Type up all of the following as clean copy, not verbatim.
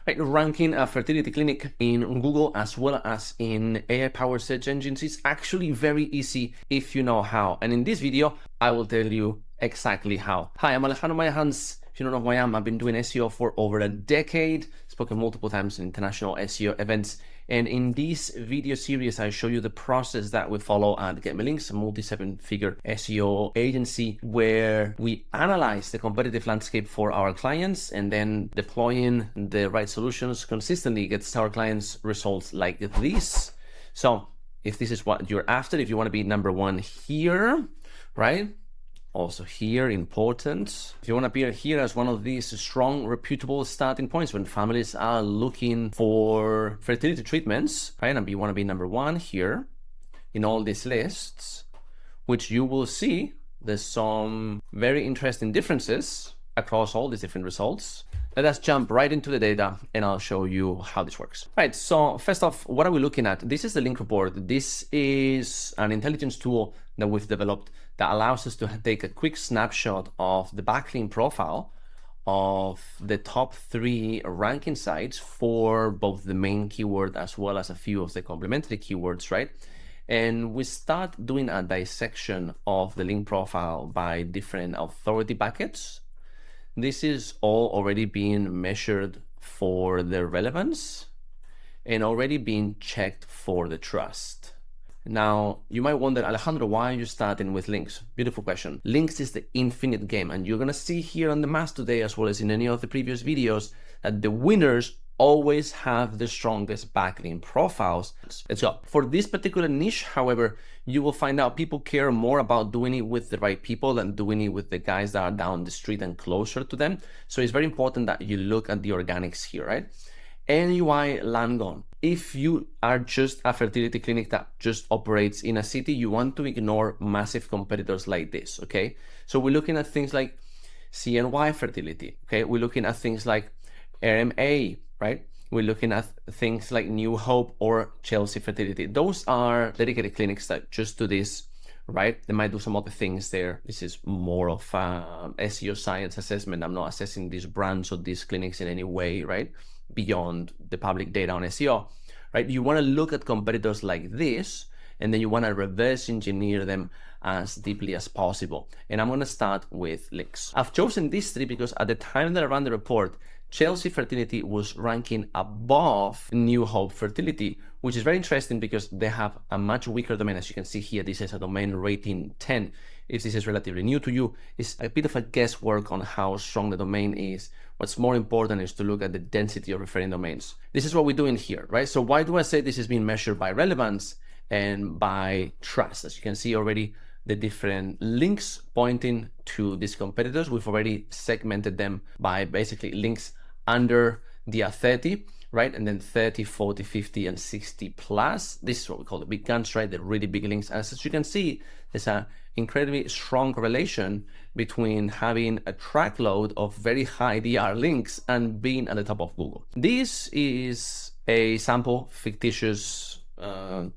Right, ranking a fertility clinic in Google as well as in AI-powered search engines is actually very easy if you know how. And in this video, I will tell you exactly how. Hi, I'm Alejandro Mayahans. If you don't know who I am, I've been doing SEO for over a decade, spoken multiple times in international SEO events. And in this video series, I show you the process that we follow at GetMeLinks, a multi-seven-figure SEO agency, where we analyze the competitive landscape for our clients and then deploying the right solutions consistently gets our clients results like this. So if this is what you're after, if you want to be number one here, right? Also here, important. If you want to appear here as one of these strong, reputable starting points when families are looking for fertility treatments, right? And you want to be number one here in all these lists, which you will see there's some very interesting differences across all these different results. Let us jump right into the data and I'll show you how this works. Right, so first off, what are we looking at? This is the link report. This is an intelligence tool that we've developed that allows us to take a quick snapshot of the backlink profile of the top 3 ranking sites for both the main keyword as well as a few of the complementary keywords, right? And we start doing a dissection of the link profile by different authority buckets. This is all already being measured for the relevance and already being checked for the trust. Now, you might wonder, Alejandro, why are you starting with links? Beautiful question. Links is the infinite game, and you're going to see here on the mass today, as well as in any of the previous videos, that the winners always have the strongest backlink profiles. Let's go. For this particular niche, however, you will find out people care more about doing it with the right people than doing it with the guys that are down the street and closer to them. So it's very important that you look at the organics here, right? NUI Langon. If you are just a fertility clinic that just operates in a city, you want to ignore massive competitors like this, okay? So we're looking at things like CNY Fertility, okay? We're looking at things like RMA, right? We're looking at things like New Hope or Chelsea Fertility. Those are dedicated clinics that just do this, right? They might do some other things there. This is more of SEO science assessment. I'm not assessing these brands or these clinics in any way, right? Beyond the public data on SEO, right? You want to look at competitors like this, and then you want to reverse engineer them as deeply as possible. And I'm going to start with links. I've chosen these 3 because at the time that I ran the report, Chelsea Fertility was ranking above New Hope Fertility, which is very interesting because they have a much weaker domain. As you can see here, this is a domain rating 10. If this is relatively new to you, it's a bit of a guesswork on how strong the domain is. What's more important is to look at the density of referring domains. This is what we're doing here, right? So why do I say this is being measured by relevance and by trust? As you can see already, the different links pointing to these competitors, we've already segmented them by basically links under the 30, right? And then 30, 40, 50, and 60 plus. This is what we call the big guns, right? The really big links. As you can see, there's an incredibly strong correlation between having a track load of very high DR links and being at the top of Google. This is a sample fictitious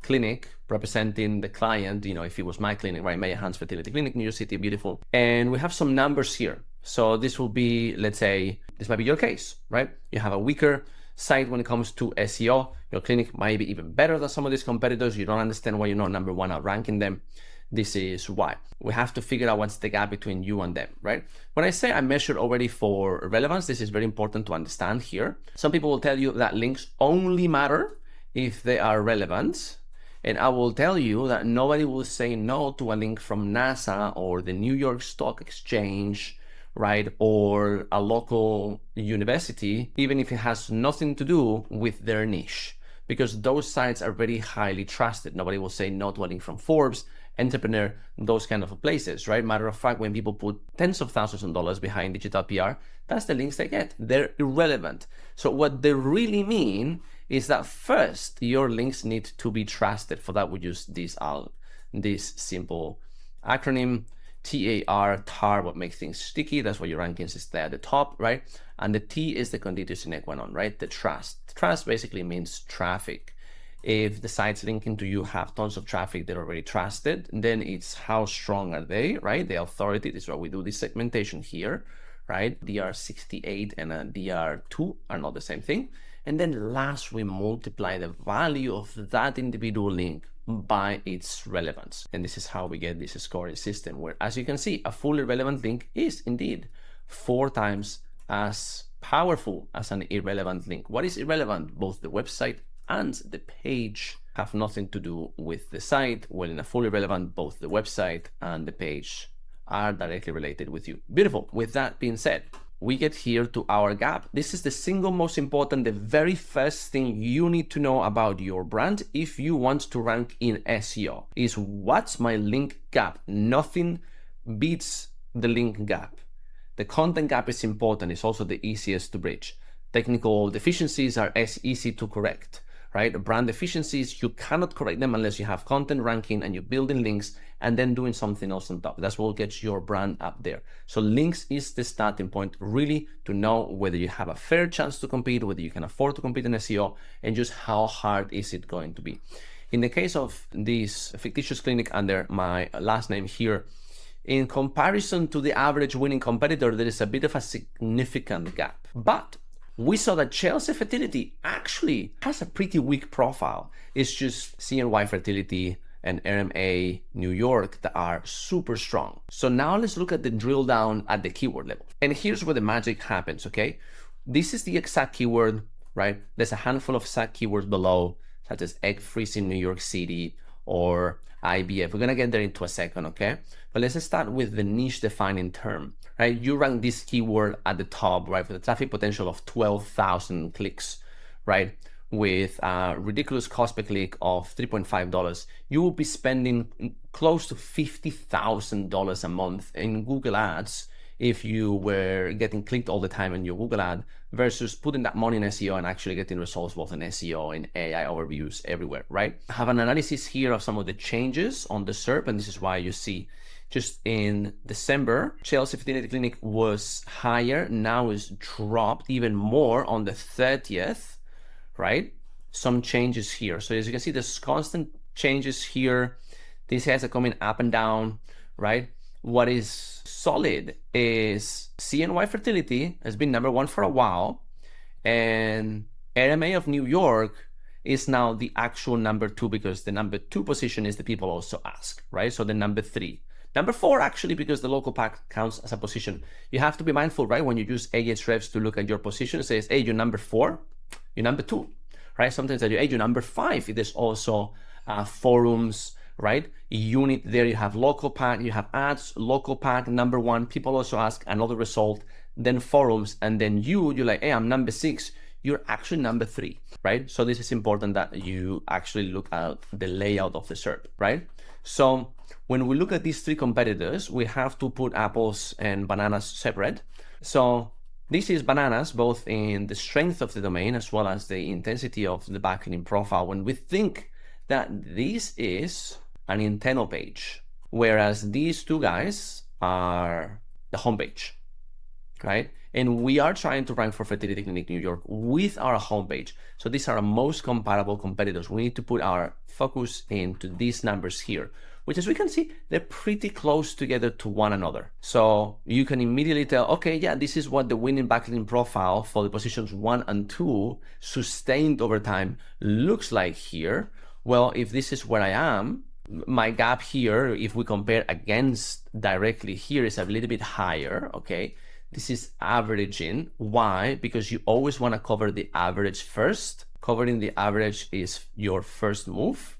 clinic representing the client. You know, if it was my clinic, right? Mayahans Fertility Clinic, New York City, beautiful. And we have some numbers here. So this will be, let's say, this might be your case, right? You have a weaker site when it comes to SEO. Your clinic might be even better than some of these competitors. You don't understand why you're not number one outranking them. This is why. We have to figure out what's the gap between you and them, right? When I say I measured already for relevance, this is very important to understand here. Some people will tell you that links only matter if they are relevant. And I will tell you that nobody will say no to a link from NASA or the New York Stock Exchange, right? Or a local university, even if it has nothing to do with their niche, because those sites are very highly trusted. Nobody will say no to a link from Forbes, Entrepreneur, those kind of places, right? Matter of fact, when people put tens of thousands of dollars behind digital PR, that's the links they get. They're irrelevant. So what they really mean is that first, your links need to be trusted. For that, we use this simple acronym, TAR, what makes things sticky. That's why your rankings is there at the top, right? And the T is the condition sine qua non, right? The trust. Trust basically means traffic. If the sites linking to you have tons of traffic, they're already trusted, then it's how strong are they, right? The authority, this is why we do this segmentation here, right? DR68 and a DR2 are not the same thing. And then last, we multiply the value of that individual link by its relevance. And this is how we get this scoring system, where, as you can see, a fully relevant link is indeed 4 times as powerful as an irrelevant link. What is irrelevant? Both the website and the page have nothing to do with the site, while in a fully relevant, both the website and the page are directly related with you. Beautiful. With that being said, we get here to our gap. This is the single most important, the very first thing you need to know about your brand if you want to rank in SEO is what's my link gap. Nothing beats the link gap. The content gap is important. It's also the easiest to bridge. Technical deficiencies are as easy to correct, right? Brand deficiencies, you cannot correct them unless you have content ranking and you're building links and then doing something else on top. That's what gets your brand up there. So links is the starting point, really, to know whether you have a fair chance to compete, whether you can afford to compete in SEO, and just how hard is it going to be. In the case of this fictitious clinic under my last name here, in comparison to the average winning competitor, there is a bit of a significant gap. But we saw that Chelsea Fertility actually has a pretty weak profile. It's just CNY Fertility and RMA New York that are super strong. So now let's look at the drill down at the keyword level. And here's where the magic happens, okay? This is the exact keyword, right? There's a handful of exact keywords below, such as egg freezing New York City or IVF. We're gonna get there into a second, okay? But let's start with the niche defining term, right? You rank this keyword at the top, right? For the traffic potential of 12,000 clicks, right? With a ridiculous cost per click of $3.5, you will be spending close to $50,000 a month in Google Ads if you were getting clicked all the time in your Google ad versus putting that money in SEO and actually getting results both in SEO and AI overviews everywhere, right? I have an analysis here of some of the changes on the SERP, and this is why you see just in December, Chelsea Fertility Clinic was higher, now is dropped even more on the 30th, right? Some changes here. So as you can see, there's constant changes here. These guys are coming up and down, right? What is solid is CNY Fertility has been number 1 for a while, and RMA of New York is now the actual number 2 because the number 2 position is the people also ask, right? So the number 3. Number 4, actually, because the local pack counts as a position. You have to be mindful, right? When you use Ahrefs to look at your position, it says, hey, you're number 4, you're number 2, right? Sometimes they do, hey, you're number 5. There's also forums, right? Unit there, you have local pack, you have ads, local pack, number 1. People also ask another result, then forums, and then you're like, hey, I'm number 6. You're actually number 3, right? So this is important that you actually look at the layout of the SERP, right? So when we look at these 3 competitors, we have to put apples and bananas separate. So this is bananas, both in the strength of the domain as well as the intensity of the backlink profile. When we think that this is an internal page, whereas these 2 guys are the homepage, right? And we are trying to rank for Fertility Clinic New York with our homepage. So these are our most comparable competitors. We need to put our focus into these numbers here, which, as we can see, they're pretty close together to one another. So you can immediately tell, okay, yeah, this is what the winning backlink profile for the positions 1 and 2 sustained over time looks like here. Well, if this is where I am, my gap here, if we compare against directly here, is a little bit higher, okay? This is averaging. Why? Because you always want to cover the average first. Covering the average is your first move,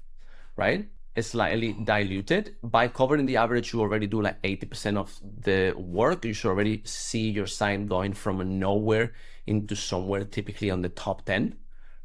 right? It's slightly diluted. By covering the average, you already do like 80% of the work. You should already see your site going from nowhere into somewhere typically on the top 10,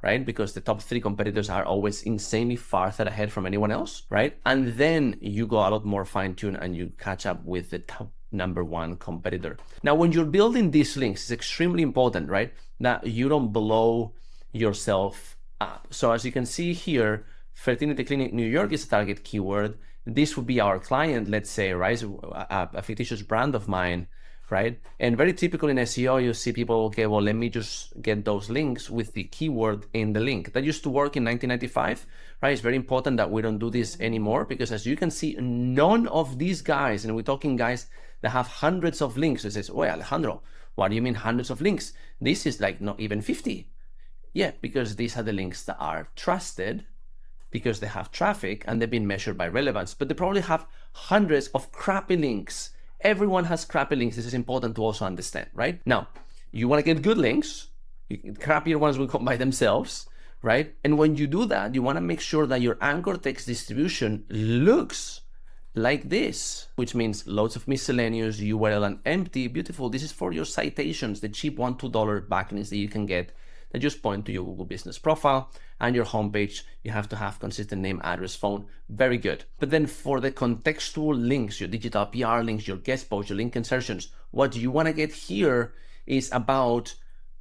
right? Because the top 3 competitors are always insanely farther ahead from anyone else, right? And then you go a lot more fine-tuned and you catch up with the top number 1 competitor. Now, when you're building these links, it's extremely important, right? That you don't blow yourself up. So as you can see here, Fertility Clinic New York is a target keyword. This would be our client, let's say, right? A fictitious brand of mine right? And very typical in SEO, you see people, okay, well, let me just get those links with the keyword in the link. That used to work in 1995, right? It's very important that we don't do this anymore, because as you can see, none of these guys, and we're talking guys that have hundreds of links, it says, well, Alejandro, what do you mean hundreds of links? This is like not even 50. Yeah, because these are the links that are trusted, because they have traffic and they've been measured by relevance, but they probably have hundreds of crappy links. Everyone has crappy links. This is important to also understand, right? Now, you want to get good links. Crappier ones will come by themselves, right? And when you do that, you want to make sure that your anchor text distribution looks like this, which means loads of miscellaneous, URL and empty. Beautiful. This is for your citations, the cheap $1, $2 backlinks that you can get that just point to your Google business profile and your homepage. You have to have consistent name, address, phone. Very good. But then for the contextual links, your digital PR links, your guest posts, your link insertions, what you want to get here is about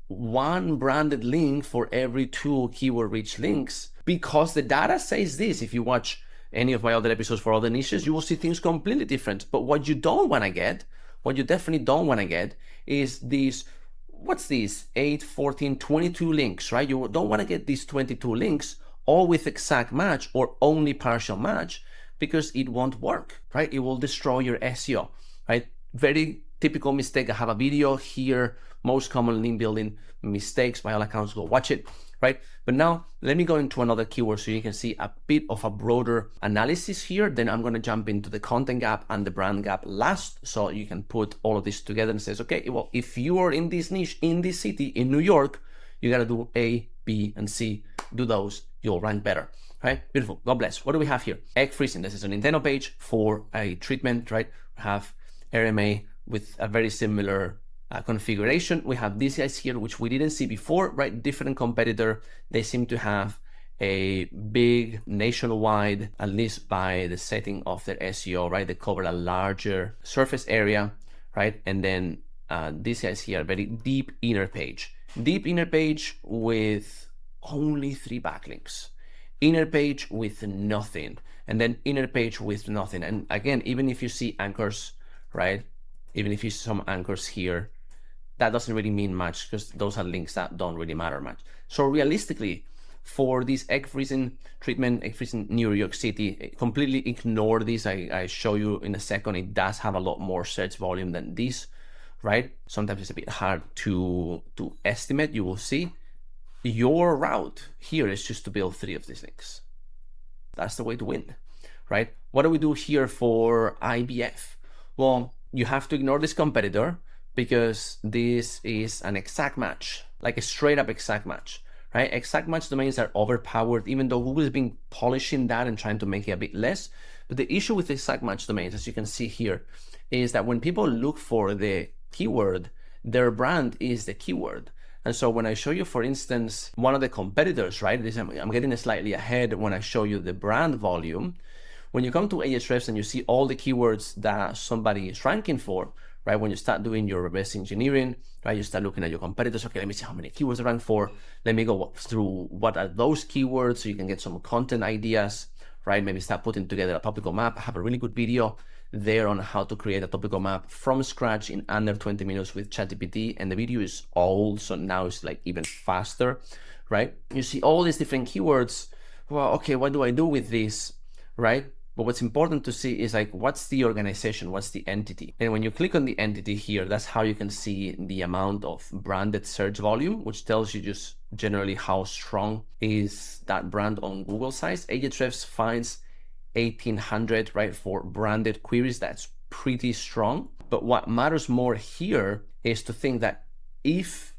one branded link for every 2 keyword rich links, because the data says this. If you watch any of my other episodes for other niches, you will see things completely different. But what you don't want to get, what you definitely don't want to get, is these, what's these, 8, 14, 22 links, right? You don't want to get these 22 links all with exact match or only partial match, because it won't work, right? It will destroy your SEO, right? Very typical mistake. I have a video here, most common link building mistakes. By all accounts, go watch it, right? But now let me go into another keyword so you can see a bit of a broader analysis here. Then I'm going to jump into the content gap and the brand gap last, so you can put all of this together and says, okay, well, if you are in this niche, in this city, in New York, you got to do A, B, and C. Do those, you'll rank better, right? Beautiful. God bless. What do we have here? Egg freezing. This is an Nintendo page for a treatment, right? We have RMA with a very similar configuration. We have these guys here, which we didn't see before, right? Different competitor. They seem to have a big nationwide, at least by the setting of their SEO, right? They cover a larger surface area, right? And then these guys here, very deep inner page with only 3 backlinks, inner page with nothing, and then inner page with nothing. And again, even if you see anchors, right? Even if you see some anchors here, that doesn't really mean much, because those are links that don't really matter much. So realistically, for this egg freezing treatment, egg freezing New York City, completely ignore this. I show you in a second. It does have a lot more search volume than this, right? Sometimes it's a bit hard to estimate. You will see. Your route here is just to build 3 of these links. That's the way to win, right? What do we do here for IBF? Well, you have to ignore this competitor, because this is an exact match, like a straight up exact match, right? Exact match domains are overpowered, even though Google has been polishing that and trying to make it a bit less. But the issue with exact match domains, as you can see here, is that when people look for the keyword, their brand is the keyword. And so when I show you, for instance, one of the competitors, right? I'm getting slightly ahead when I show you the brand volume. When you come to Ahrefs and you see all the keywords that somebody is ranking for, right? When you start doing your reverse engineering, right? You start looking at your competitors. Okay, let me see how many keywords they rank for. Let me go through what are those keywords so you can get some content ideas, right? Maybe start putting together a topical map. I have a really good video there on how to create a topical map from scratch in under 20 minutes with ChatGPT. And the video is old, so now it's like even faster, right? You see all these different keywords. Well, okay, what do I do with this, right? But what's important to see is like, what's the organization? What's the entity? And when you click on the entity here, that's how you can see the amount of branded search volume, which tells you just generally how strong is that brand on Google size. Ahrefs finds 1,800, right, for branded queries. That's pretty strong. But what matters more here is to think that if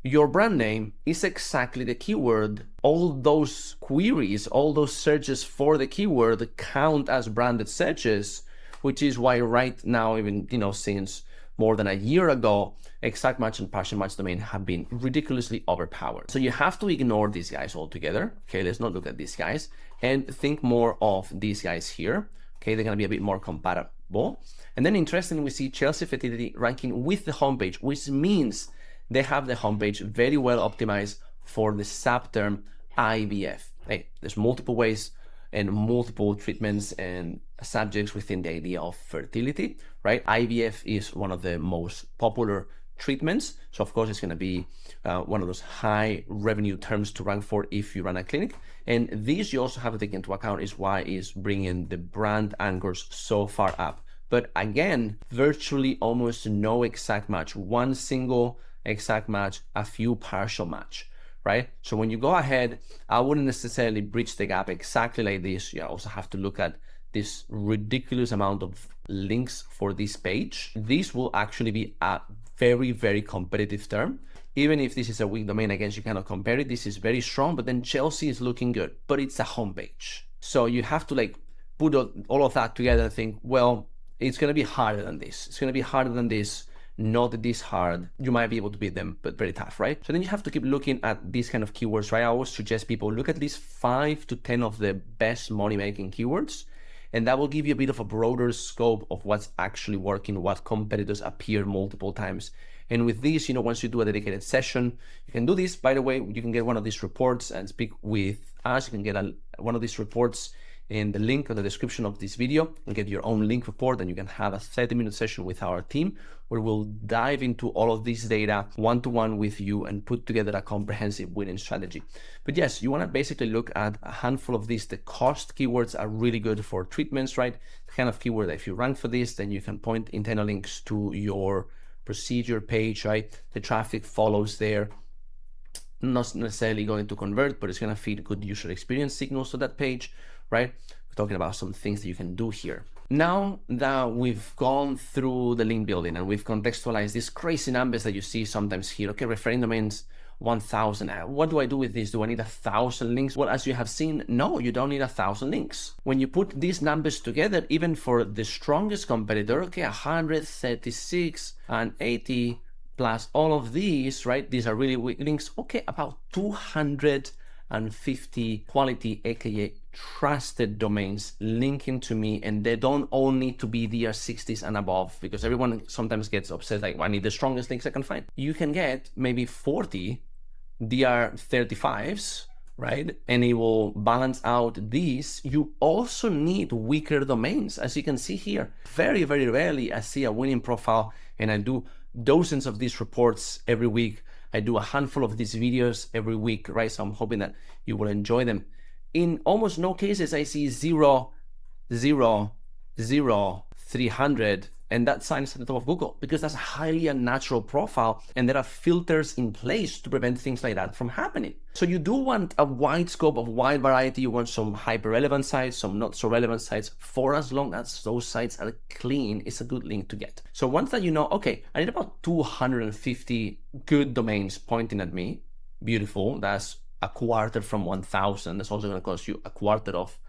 your brand name is exactly the keyword, all those queries, all those searches for the keyword count as branded searches, which is why right now, even, since more than a year ago, exact match and partial match domain have been ridiculously overpowered. So you have to ignore these guys altogether. Okay, let's not look at these guys and think more of these guys here. Okay, they're gonna be a bit more compatible. And then interestingly, we see Chelsea Fertility ranking with the homepage, which means they have the homepage very well optimized for the subterm IBF. Hey, there's multiple ways and multiple treatments and subjects within the idea of fertility, right? IVF is one of the most popular treatments. So of course it's going to be one of those high revenue terms to rank for if you run a clinic. And this you also have to take into account is why is bringing the brand anchors so far up. But again, virtually almost no exact match, one single exact match, a few partial match, right? So when you go ahead, I wouldn't necessarily bridge the gap exactly like this. You also have to look at this ridiculous amount of links for this page. This will actually be a very, very competitive term. Even if this is a weak domain, again, you cannot compare it. This is very strong, but then Chelsea is looking good, but it's a homepage. So you have to like put all of that together and think, well, it's going to be harder than this. It's going to be harder than this, not this hard. You might be able to beat them, but very tough, right? So then you have to keep looking at these kind of keywords, right? I always suggest people look at least 5 to 10 of the best money-making keywords, and that will give you a bit of a broader scope of what's actually working, what competitors appear multiple times. And with this, once you do a dedicated session, you can do this. By the way, you can get one of these reports and speak with us. You can get one of these reports in the link in the description of this video and get your own link report, and you can have a 30-minute session with our team where we'll dive into all of this data one-to-one with you and put together a comprehensive winning strategy. But yes, you want to basically look at a handful of these. The cost keywords are really good for treatments, right? The kind of keyword that if you rank for this, then you can point internal links to your procedure page, right? The traffic follows there. Not necessarily going to convert, but it's going to feed good user experience signals to that page, right? We're talking about some things that you can do here. Now that we've gone through the link building and we've contextualized these crazy numbers that you see sometimes here, okay, referring domains 1,000. What do I do with this? Do I need 1,000 links? Well, as you have seen, no, you don't need 1,000 links. When you put these numbers together, even for the strongest competitor, okay, 136 and 80 plus all of these, right? These are really weak links. Okay, about 250 quality, aka trusted domains linking to me, and they don't all need to be DR60s and above, because everyone sometimes gets upset like, well, I need the strongest links I can find. You can get maybe 40 DR35s, right? And it will balance out these. You also need weaker domains. As you can see here, very, very rarely I see a winning profile, and I do dozens of these reports every week. I do a handful of these videos every week, right? So I'm hoping that you will enjoy them. In almost no cases, I see 0, 0, 0, 300, and that sign is at the top of Google, because that's a highly unnatural profile, and there are filters in place to prevent things like that from happening. So you do want a wide scope of wide variety. You want some hyper-relevant sites, some not so relevant sites. For as long as those sites are clean, it's a good link to get. So once that you know, okay, I need about 250 good domains pointing at me. Beautiful. That's a quarter from 1,000. That's also going to cost you a quarter of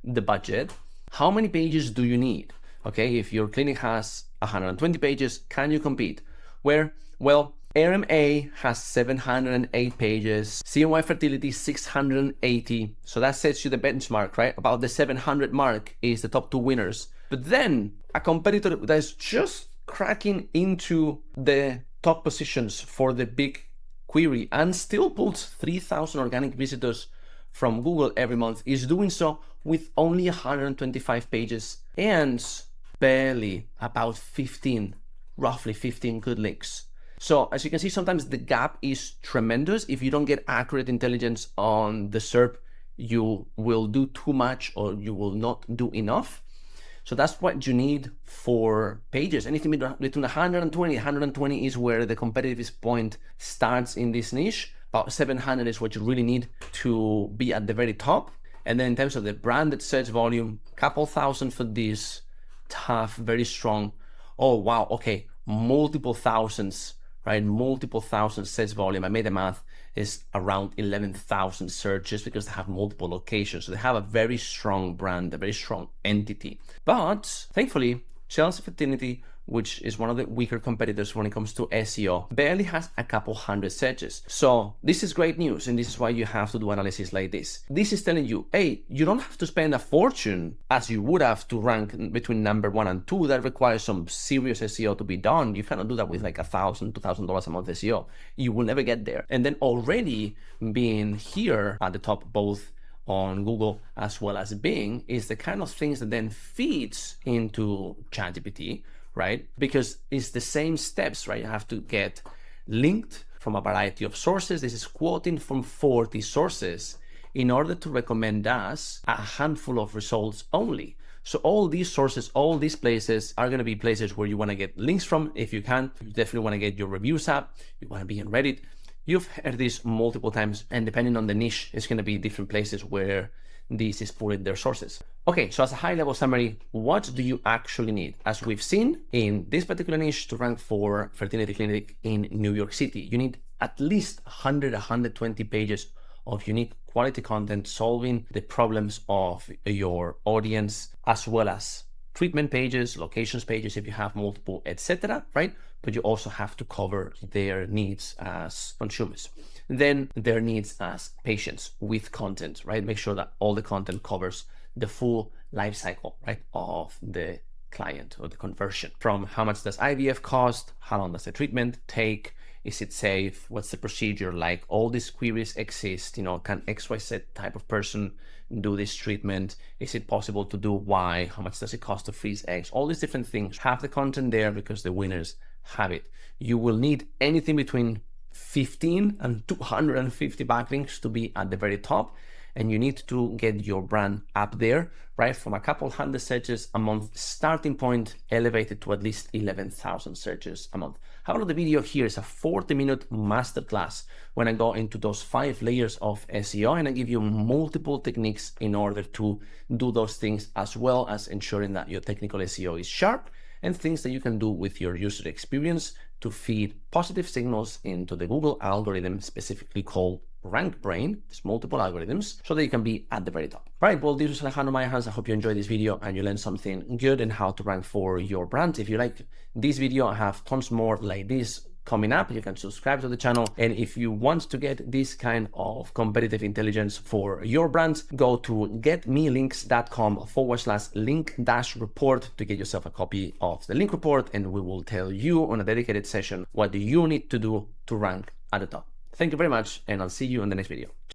the budget. How many pages do you need? Okay, if your clinic has 120 pages, can you compete? Where? Well, RMA has 708 pages, CNY Fertility 680. So that sets you the benchmark, right? About the 700 mark is the top 2 winners. But then a competitor that is just cracking into the top positions for the big query and still pulls 3,000 organic visitors from Google every month is doing so with only 125 pages and barely about 15, roughly 15 good links. So as you can see, sometimes the gap is tremendous. If you don't get accurate intelligence on the SERP, you will do too much or you will not do enough. So that's what you need for pages. Anything between 120, 120 is where the competitive point starts in this niche. About 700 is what you really need to be at the very top. And then in terms of the branded search volume, couple thousand for this, tough, very strong. Oh, wow, okay, multiple thousands, right? Multiple thousands search volume. I made the math, is around 11,000 searches because they have multiple locations. So they have a very strong brand, a very strong entity. But thankfully, Chelsea Fertility, which is one of the weaker competitors when it comes to SEO, barely has a couple hundred searches. So this is great news, and this is why you have to do analysis like this. This is telling you, hey, you don't have to spend a fortune as you would have to rank between number 1 and 2. That requires some serious SEO to be done. You cannot do that with like $1,000, $2,000 a month SEO. You will never get there. And then already being here at the top, both on Google as well as Bing is the kind of things that then feeds into ChatGPT, right? Because it's the same steps, right? You have to get linked from a variety of sources. This is quoting from 40 sources in order to recommend us a handful of results only. So all these sources, all these places are going to be places where you want to get links from. If you can, you definitely want to get your reviews up. You want to be on Reddit. You've heard this multiple times, and depending on the niche, it's going to be different places where this is putting their sources. Okay, so as a high-level summary, what do you actually need? As we've seen in this particular niche, to rank for fertility clinic in New York City, you need at least 100, 120 pages of unique quality content solving the problems of your audience, as well as treatment pages, locations pages if you have multiple, etc., right? But you also have to cover their needs as consumers. Then their needs as patients with content, right? Make sure that all the content covers the full life cycle, right, of the client or the conversion. From how much does IVF cost? How long does the treatment take? Is it safe? What's the procedure like? All these queries exist. You know, can XYZ type of person do this treatment? Is it possible to do Y? How much does it cost to freeze eggs? All these different things. Have the content there because the winners have it. You will need anything between 15 and 250 backlinks to be at the very top. And you need to get your brand up there, right? From a couple hundred searches a month starting point, elevated to at least 11,000 searches a month. However, the video here is a 40-minute masterclass when I go into those 5 layers of SEO, and I give you multiple techniques in order to do those things, as well as ensuring that your technical SEO is sharp, and things that you can do with your user experience to feed positive signals into the Google algorithm, specifically called Rank Brain. There's multiple algorithms so that you can be at the very top. Right, well, this is Alejandro Mayahans. I hope you enjoyed this video and you learned something good and how to rank for your brand. If you like this video, I have tons more like this coming up. You can subscribe to the channel. And if you want to get this kind of competitive intelligence for your brand, go to getmelinks.com/link-report to get yourself a copy of the link report. And we will tell you on a dedicated session what do you need to do to rank at the top. Thank you very much, and I'll see you in the next video.